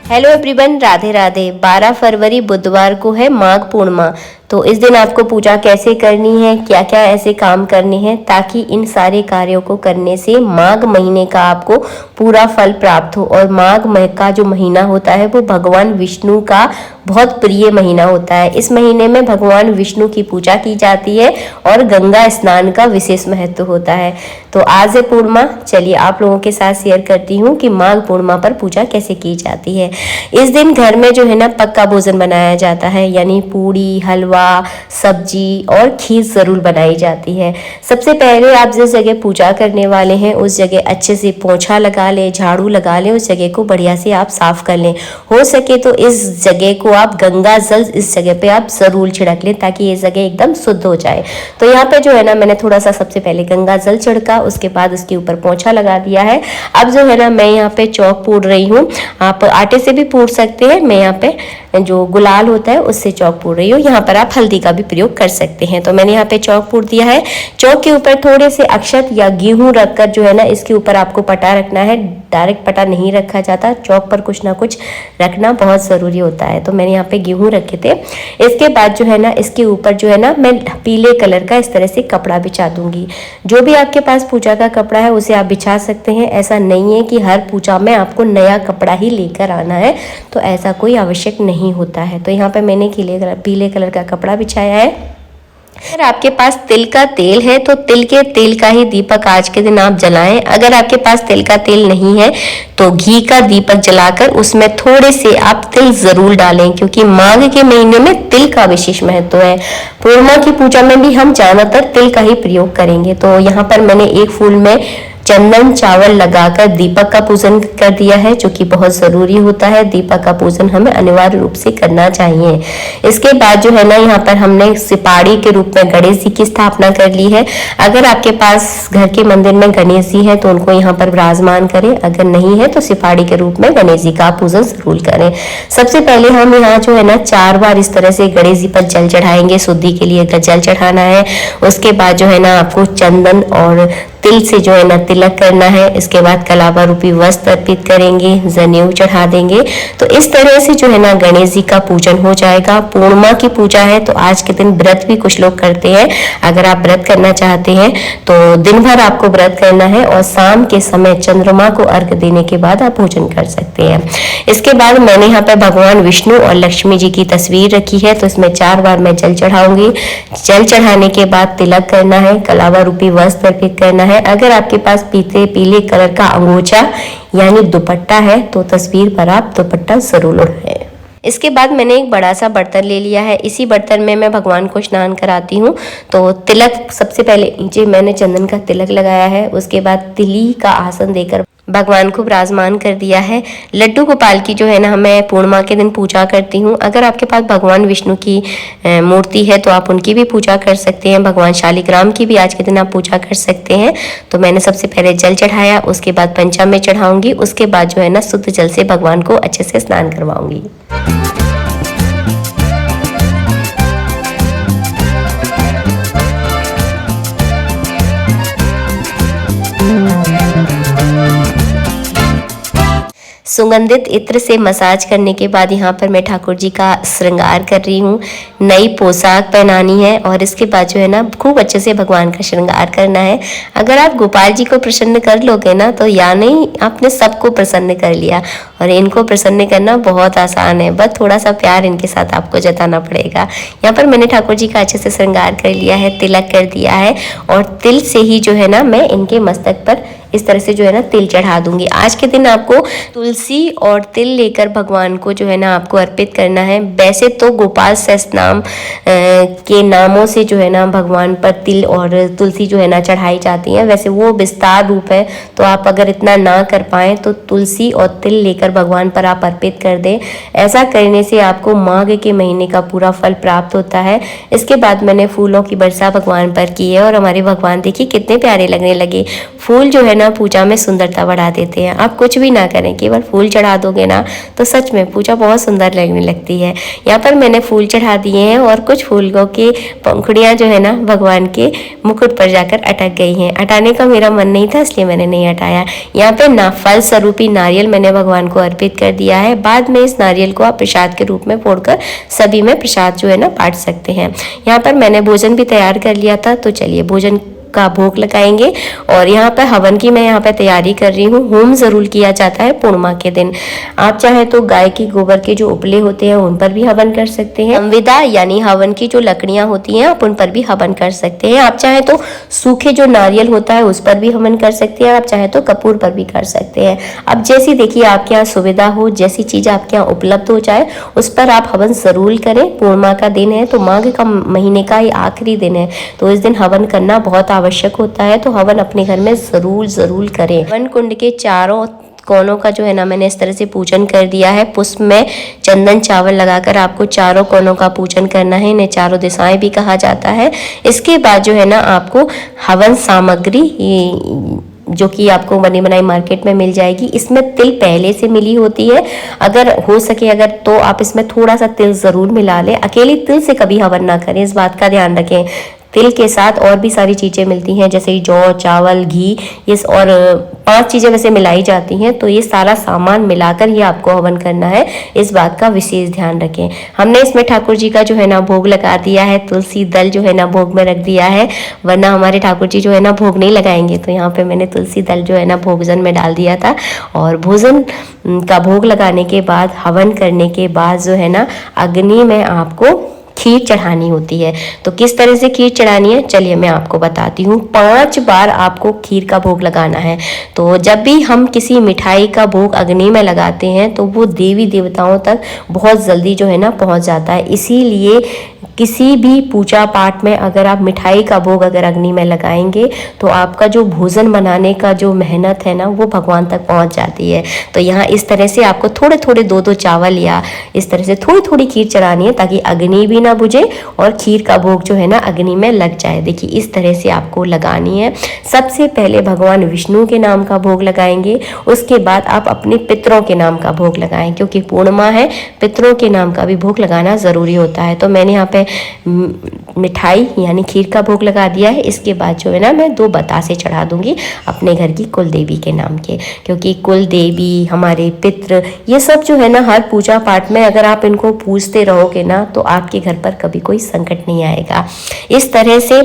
Hello everyone, Radhe Radhe. 12 फरवरी बुधवार को है माघ पूर्णिमा। तो इस दिन आपको पूजा कैसे करनी है, क्या क्या ऐसे काम करने हैं ताकि इन सारे कार्यों को करने से माघ महीने का आपको पूरा फल प्राप्त हो। और माघ का जो महीना होता है वो भगवान विष्णु का बहुत प्रिय महीना होता है। इस महीने में भगवान विष्णु की पूजा की जाती है और गंगा स्नान का विशेष महत्व होता है। तो आज है पूर्णिमा, चलिए आप लोगों के साथ शेयर करती हूँ कि माघ पूर्णिमा पर पूजा कैसे की जाती है। इस दिन घर में जो है ना पक्का भोजन बनाया जाता है, यानी पूड़ी, हलवा, सब्जी और खीर जरूर बनाई जाती है। सबसे पहले आप जिस जगह पूजा करने वाले हैं उस जगह अच्छे से पोंछा लगा लें, झाड़ू लगा लें, उस जगह को बढ़िया से आप साफ कर लें। हो सके तो इस जगह को आप गंगा जल इस जगह पे आप जरूर छिड़क लें ताकि ये जगह एकदम शुद्ध हो जाए। तो यहाँ पे जो है ना मैंने थोड़ा सा सबसे पहले गंगा जल छिड़का, उसके बाद उसके ऊपर पोंछा लगा दिया है। अब जो है ना मैं यहाँ पे चौक पूड़ रही हूँ, आप आटे से भी पूड़ सकते हैं। मैं यहाँ पे जो गुलाल होता है उससे चौक पूड़ रही हूँ। यहाँ पर आप हल्दी का भी प्रयोग कर सकते हैं। तो मैंने यहाँ पे चौक पूड़ दिया है। चौक के ऊपर थोड़े से अक्षत या गेहूं रखकर जो है ना इसके ऊपर आपको पटा रखना है। डायरेक्ट पटा नहीं रखा जाता, चौक पर कुछ ना कुछ रखना बहुत ज़रूरी होता है। तो मैंने यहाँ पे गेहूं रखे थे। इसके बाद जो है ना इसके ऊपर जो है ना मैं पीले कलर का इस तरह से कपड़ा बिछा दूंगी। जो भी आपके पास पूजा का कपड़ा है उसे आप बिछा सकते हैं। ऐसा नहीं है कि हर पूजा में आपको नया कपड़ा ही लेकर आना है, तो ऐसा कोई आवश्यक नहीं होता है। तो यहाँ पे मैंने पीले कलर का कपड़ा बिछाया है। अगर आपके पास तिल का तेल है तो तिल के तेल का ही दीपक आज के दिन आप जलाएं। अगर आपके पास तिल का तेल नहीं है तो घी का दीपक जलाकर उसमें थोड़े से आप तिल जरूर डालें, क्योंकि माघ के महीने में तिल का विशेष महत्व है। पूर्णिमा की पूजा में भी हम ज्यादातर तिल का ही प्रयोग करेंगे। तो यहाँ पर मैंने एक फूल में चंदन चावल लगाकर दीपक का पूजन कर दिया है, जो कि बहुत जरूरी होता है। दीपक का पूजन हमें अनिवार्य रूप से करना चाहिए। इसके बाद जो है ना यहाँ पर हमने सिपाड़ी के रूप में गणेश जी की स्थापना कर ली है। अगर आपके पास घर के मंदिर में गणेश जी हैं तो उनको यहाँ पर विराजमान करें, अगर नहीं है तो सिपाड़ी के रूप में गणेश जी का पूजन जरूर करें। सबसे पहले हम यहाँ जो है ना 4 बार इस तरह से गणेश जी पर जल चढ़ाएंगे। शुद्धि के लिए जल चढ़ाना है। उसके बाद जो है ना आपको चंदन और तिल से जो है ना तिलक करना है। इसके बाद कलावा रूपी वस्त्र अर्पित करेंगे, जनेऊ चढ़ा देंगे। तो इस तरह से जो है ना गणेश जी का पूजन हो जाएगा। पूर्णिमा की पूजा है तो आज के दिन व्रत भी कुछ लोग करते हैं। अगर आप व्रत करना चाहते हैं तो दिन भर आपको व्रत करना है और शाम के समय चंद्रमा को अर्घ देने के बाद आप भोजन कर सकते हैं। इसके बाद मैंने यहाँ पर भगवान विष्णु और लक्ष्मी जी की तस्वीर रखी है, तो इसमें 4 बार मैं जल चढ़ाऊंगी। जल चढ़ाने के बाद तिलक करना है, कलावा रूपी वस्त्र अर्पित करना है। अगर आपके पास पीले कलर का अंगोछा यानी दुपट्टा है तो तस्वीर पर आप दुपट्टा जरूर ओढ़ें। इसके बाद मैंने एक बड़ा सा बर्तन ले लिया है। इसी बर्तन में मैं भगवान को स्नान कराती हूँ। तो तिलक सबसे पहले नीचे मैंने चंदन का तिलक लगाया है। उसके बाद तिली का आसन देकर भगवान को विराजमान कर दिया है। लड्डू गोपाल की जो है ना मैं पूर्णिमा के दिन पूजा करती हूँ। अगर आपके पास भगवान विष्णु की मूर्ति है तो आप उनकी भी पूजा कर सकते हैं। भगवान शालिग्राम की भी आज के दिन आप पूजा कर सकते हैं। तो मैंने सबसे पहले जल चढ़ाया, उसके बाद पंचामृत चढ़ाऊंगी। उसके बाद जो है ना शुद्ध जल से भगवान को अच्छे से स्नान करवाऊंगी। सुगंधित इत्र से मसाज करने के बाद यहाँ पर मैं ठाकुर जी का श्रृंगार कर रही हूँ। नई पोशाक पहनानी है और इसके बाद जो है ना खूब अच्छे से भगवान का श्रृंगार करना है। अगर आप गोपाल जी को प्रसन्न कर लोगे ना तो यानी आपने सबको प्रसन्न कर लिया। और इनको प्रसन्न करना बहुत आसान है, बस थोड़ा सा प्यार इनके साथ आपको जताना पड़ेगा। यहाँ पर मैंने ठाकुर जी का अच्छे से श्रृंगार कर लिया है, तिलक कर दिया है और तिल से ही जो है ना मैं इनके मस्तक पर इस तरह से जो है ना तिल चढ़ा दूंगी। आज के दिन आपको तुलसी और तिल लेकर भगवान को जो है ना आपको अर्पित करना है। वैसे तो गोपाल सहस्त्रनाम के नामों से जो है ना भगवान पर तिल और तुलसी जो है ना चढ़ाई जाती हैं, वैसे वो विस्तार रूप है। तो आप अगर इतना ना कर पाए तो तुलसी और तिल लेकर भगवान पर आप अर्पित कर दें। ऐसा करने से आपको माघ के महीने का पूरा फल प्राप्त होता है। इसके बाद मैंने फूलों की वर्षा भगवान पर की है और हमारे भगवान देखिए कितने प्यारे लगने लगे। फूल जो है ना पूजा में सुंदरता बढ़ा देते हैं। आप कुछ भी ना करें, केवल फूल चढ़ा दोगे ना तो सच में पूजा बहुत सुंदर लगने लगती है। यहाँ पर मैंने फूल चढ़ा दिए हैं और कुछ फूलों की पंखुड़ियाँ जो है ना भगवान के मुकुट पर जाकर अटक गई हैं। हटाने का मेरा मन नहीं था इसलिए मैंने नहीं हटाया। यहाँ पे ना फल स्वरूपी नारियल मैंने भगवान को अर्पित कर दिया है। बाद में इस नारियल को आप प्रसाद के रूप में फोड़कर सभी में प्रसाद जो है ना बांट सकते हैं। यहाँ पर मैंने भोजन भी तैयार कर लिया था, तो चलिए भोजन का भोग लगाएंगे। और यहाँ पर हवन की मैं यहाँ पर तैयारी कर रही हूँ। होम जरूर किया जाता है पूर्णिमा के दिन। आप चाहे तो गाय की गोबर के जो उपले होते हैं उन पर भी हवन कर सकते हैं। संविदा यानी हवन की जो लकड़ियां होती हैं आप उन पर भी हवन कर सकते हैं। आप चाहे तो सूखे जो नारियल होता है उस पर भी हवन कर सकते हैं। आप चाहे तो कपूर पर भी कर सकते हैं। अब जैसी देखिए आपके यहाँ सुविधा हो, जैसी चीज आपके यहाँ उपलब्ध हो जाए उस पर आप हवन जरूर करें। पूर्णिमा का दिन है तो माघ का महीने का ही आखिरी दिन है, तो इस दिन हवन करना बहुत आवश्यक होता है। तो हवन अपने घर में जरूर करें। हवन कुंड के चारों कोनों का जो है ना मैंने इस तरह से पूजन कर दिया है। पुष्प में चंदन चावल लगाकर आपको चारों कोनों का पूजन करना है। इन्हें चारों दिशाएं भी कहा जाता है। इसके बाद जो है ना आपको हवन सामग्री जो कि आपको बनी बनाई मार्केट में मिल जाएगी। इसमें तिल पहले से मिली होती है, अगर हो सके अगर तो आप इसमें थोड़ा सा तिल जरूर मिला लें। अकेले तिल से कभी हवन ना करें, इस बात का ध्यान रखें। तिल के साथ और भी सारी चीज़ें मिलती हैं जैसे जौ, चावल, घी, ये और 5 चीज़ें वैसे मिलाई जाती हैं। तो ये सारा सामान मिलाकर ही आपको हवन करना है, इस बात का विशेष ध्यान रखें। हमने इसमें ठाकुर जी का जो है ना भोग लगा दिया है। तुलसी दल जो है ना भोग में रख दिया है, वरना हमारे ठाकुर जी जो है ना भोग नहीं लगाएंगे। तो यहाँ पे मैंने तुलसी दल जो है ना भोजन में डाल दिया था। और भोजन का भोग लगाने के बाद, हवन करने के बाद जो है ना अग्नि में आपको खीर चढ़ानी होती है। तो किस तरह से खीर चढ़ानी है चलिए मैं आपको बताती हूँ। 5 बार आपको खीर का भोग लगाना है। तो जब भी हम किसी मिठाई का भोग अग्नि में लगाते हैं तो वो देवी देवताओं तक बहुत जल्दी जो है ना पहुँच जाता है। इसीलिए किसी भी पूजा पाठ में अगर आप मिठाई का भोग अगर अग्नि में लगाएंगे तो आपका जो भोजन बनाने का जो मेहनत है ना वो भगवान तक पहुंच जाती है। तो यहाँ इस तरह से आपको थोड़े थोड़े 2-2 चावल या इस तरह से थोड़ी थोड़ी खीर चढ़ानी है ताकि अग्नि भी ना बुझे और खीर का भोग जो है ना अग्नि में लग जाए। देखिए इस तरह से आपको लगानी है। सबसे पहले भगवान विष्णु के नाम का भोग लगाएंगे, उसके बाद आप अपने पितरों के नाम का भोग लगाएं, क्योंकि पूर्णिमा है, पितरों के नाम का भी भोग लगाना ज़रूरी होता है। तो मैंने यहाँ पे मिठाई यानी खीर का भोग लगा दिया है। इसके बाद जो है ना मैं 2 बतासे चढ़ा दूंगी अपने घर की कुल देवी के नाम के, क्योंकि कुल देवी, हमारे पितृ, ये सब जो है ना हर पूजा पाठ में अगर आप इनको पूजते रहोगे ना तो आपके घर पर कभी कोई संकट नहीं आएगा। इस तरह से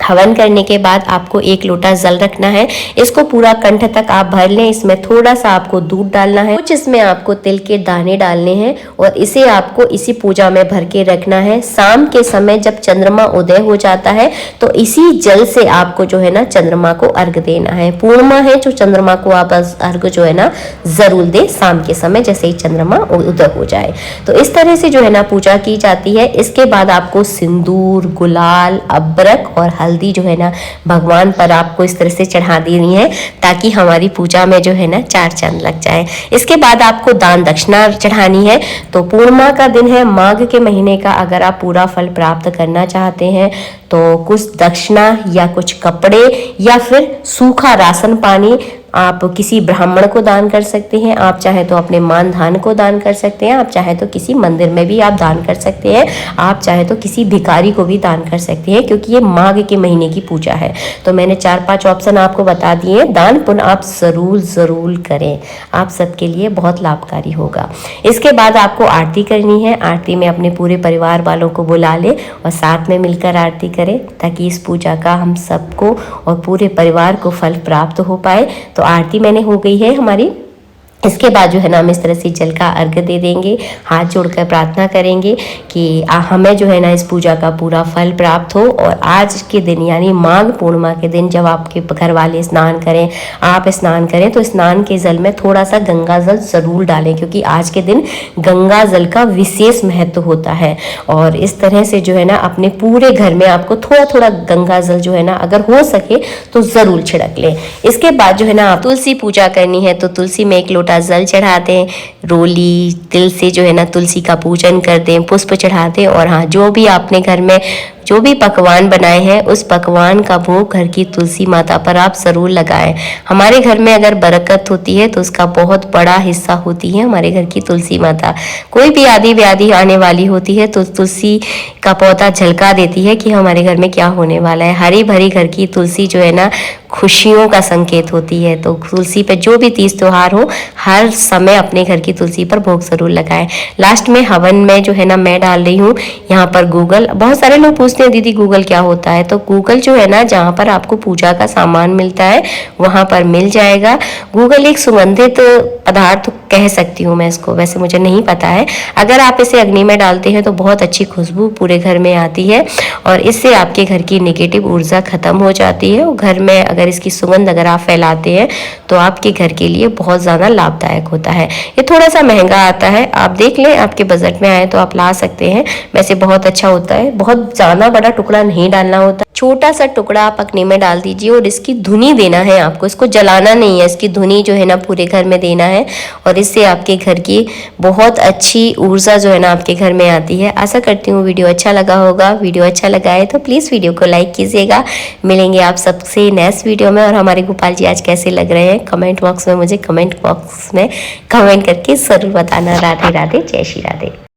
हवन करने के बाद आपको 1 लोटा जल रखना है। इसको पूरा कंठ तक आप भर लें। इसमें थोड़ा सा आपको दूध डालना है, कुछ इसमें आपको तिल के दाने डालने हैं और इसे आपको इसी पूजा में भर के रखना है। शाम के समय जब चंद्रमा उदय हो जाता है तो इसी जल से आपको जो है ना चंद्रमा को अर्घ देना है। पूर्णिमा है जो चंद्रमा को आप अर्घ जो है ना जरूर दे शाम के समय जैसे ही चंद्रमा उदय हो जाए। तो इस तरह से जो है ना पूजा की जाती है। इसके बाद आपको सिंदूर, गुलाल, अबरक और हल्दी जो है ना भगवान पर आपको इस तरह से चढ़ा देनी है ताकि हमारी पूजा में जो है ना 4 चांद लग जाए। इसके बाद आपको दान दक्षिणा चढ़ानी है। तो पूर्णिमा का दिन है, माघ के महीने का अगर आप पूरा फल प्राप्त करना चाहते हैं तो कुछ दक्षिणा या कुछ कपड़े या फिर सूखा राशन पानी आप किसी ब्राह्मण को दान कर सकते हैं। आप चाहे तो अपने मान धान को दान कर सकते हैं। आप चाहे तो किसी मंदिर में भी आप दान कर सकते हैं। आप चाहे तो किसी भिखारी को भी दान कर सकते हैं, क्योंकि ये माघ के महीने की पूजा है। तो मैंने 4-5 ऑप्शन आपको बता दिए। दान पुण्य आप जरूर करें, आप सबके लिए बहुत लाभकारी होगा। इसके बाद आपको आरती करनी है। आरती में अपने पूरे परिवार वालों को बुला ले और साथ में मिलकर आरती करें ताकि इस पूजा का हम सबको और पूरे परिवार को फल प्राप्त हो पाए। तो आरती मैंने हो गई है हमारी। इसके बाद जो है ना हम इस तरह से जल का अर्घ दे देंगे, हाथ जोड़कर प्रार्थना करेंगे कि हमें जो है ना इस पूजा का पूरा फल प्राप्त हो। और आज के दिन यानी माघ पूर्णिमा के दिन जब आपके घर वाले स्नान करें, आप स्नान करें, तो स्नान के जल में थोड़ा सा गंगा जल जरूर डालें, क्योंकि आज के दिन गंगा जल का विशेष महत्व होता है। और इस तरह से जो है ना अपने पूरे घर में आपको थोड़ा थोड़ा गंगा जल जो है ना अगर हो सके तो जरूर छिड़क लें। इसके बाद जो है ना तुलसी पूजा करनी है, तो तुलसी में 1 लोटा जल चढ़ा दें, रोली तिल से जो है ना तुलसी का पूजन कर दें, पुष्प चढ़ा दें। और हाँ, जो भी आपने घर में जो भी पकवान बनाए हैं उस पकवान का भोग घर की तुलसी माता पर आप ज़रूर लगाएं। हमारे घर में अगर बरकत होती है तो उसका बहुत बड़ा हिस्सा होती है हमारे घर की तुलसी माता। कोई भी आदि व्याधि आने वाली होती है तो तुलसी का पौधा झलका देती है कि हमारे घर में क्या होने वाला है। हरी भरी घर की तुलसी जो है ना खुशियों का संकेत होती है। तो तुलसी पे जो भी तीज त्योहार हो हर समय अपने घर की तुलसी पर भोग जरूर लगाएं। लास्ट में हवन में जो है ना मैं डाल रही हूँ यहाँ पर गूगल। बहुत सारे लोग पूछते हैं दीदी गूगल क्या होता है, तो गूगल जो है ना जहाँ पर आपको पूजा का सामान मिलता है वहाँ पर मिल जाएगा। गूगल एक सुगंधित पदार्थ कह सकती हूँ मैं इसको, वैसे मुझे नहीं पता है। अगर आप इसे अग्नि में डालते हैं तो बहुत अच्छी खुशबू पूरे घर में आती है और इससे आपके घर की नेगेटिव ऊर्जा खत्म हो जाती है। और घर में अगर इसकी सुगंध अगर आप फैलाते हैं तो आपके घर के लिए बहुत ज़्यादा लाभदायक होता है। ये थोड़ा सा महंगा आता है, आप देख लें आपके बजट में आए तो आप ला सकते हैं। वैसे बहुत अच्छा होता है, बहुत ज़्यादा बड़ा टुकड़ा नहीं डालना होता, छोटा सा टुकड़ा आप अग्नि में डाल दीजिए और इसकी धुनी देना है आपको, इसको जलाना नहीं है, इसकी धुनी जो है ना पूरे घर में देना है और इससे आपके घर की बहुत अच्छी ऊर्जा जो है ना आपके घर में आती है। आशा करती हूँ वीडियो अच्छा लगा होगा। वीडियो अच्छा लगा है तो प्लीज़ वीडियो को लाइक कीजिएगा। मिलेंगे आप सबसे नेक्स्ट वीडियो में। और हमारे गोपाल जी आज कैसे लग रहे हैं कमेंट बॉक्स में मुझे कमेंट करके ज़रूर बताना। राधे राधे, जय श्री राधे।